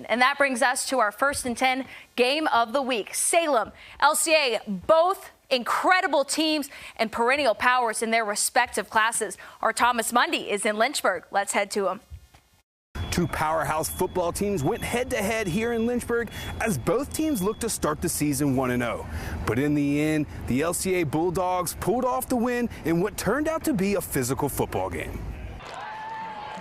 action. And that brings us to our 1st and 10 game of the week. Salem, LCA, both incredible teams and perennial powers in their respective classes. Our Thomas Mundy is in Lynchburg. Let's head to him. Two powerhouse football teams went head-to-head here in Lynchburg as both teams looked to start the season 1-0. But in the end, the LCA Bulldogs pulled off the win in what turned out to be a physical football game.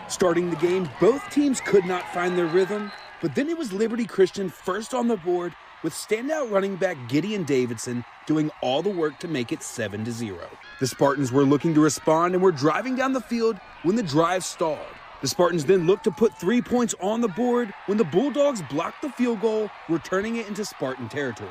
Starting the game, both teams could not find their rhythm, but then it was Liberty Christian first on the board with standout running back Gideon Davidson doing all the work to make it 7-0. The Spartans were looking to respond and were driving down the field when the drive stalled. The Spartans then looked to put 3 points on the board when the Bulldogs blocked the field goal, returning it into Spartan territory.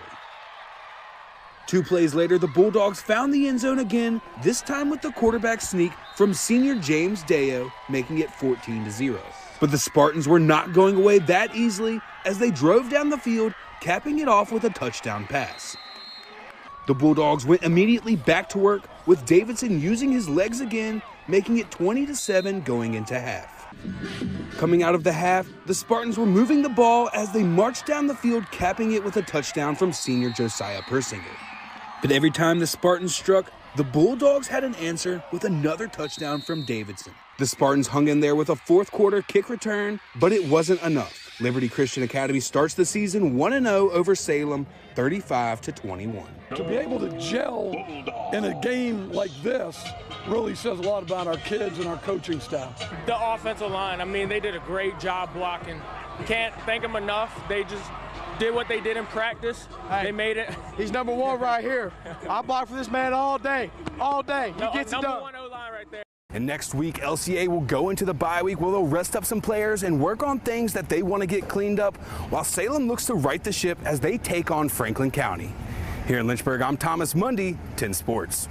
2 plays later, the Bulldogs found the end zone again, this time with the quarterback sneak from senior James Deo, making it 14-0. But the Spartans were not going away that easily as they drove down the field, capping it off with a touchdown pass. The Bulldogs went immediately back to work, with Davidson using his legs again, making it 20-7 going into half. Coming out of the half, the Spartans were moving the ball as they marched down the field, capping it with a touchdown from senior Josiah Persinger. But every time the Spartans struck, the Bulldogs had an answer with another touchdown from Davidson. The Spartans hung in there with a fourth-quarter kick return, but it wasn't enough. Liberty Christian Academy starts the season 1-0 over Salem, 35-21. To be able to gel in a game like this really says a lot about our kids and our coaching staff. The offensive line, I mean, they did a great job blocking. Can't thank them enough. They just did what they did in practice. Hey, they made it. He's number one right here. I block for this man all day, all day. He gets it done. Number one O-line right there. And next week, LCA will go into the bye week where they'll rest up some players and work on things that they want to get cleaned up, while Salem looks to right the ship as they take on Franklin County. Here in Lynchburg, I'm Thomas Mundy, 10 Sports.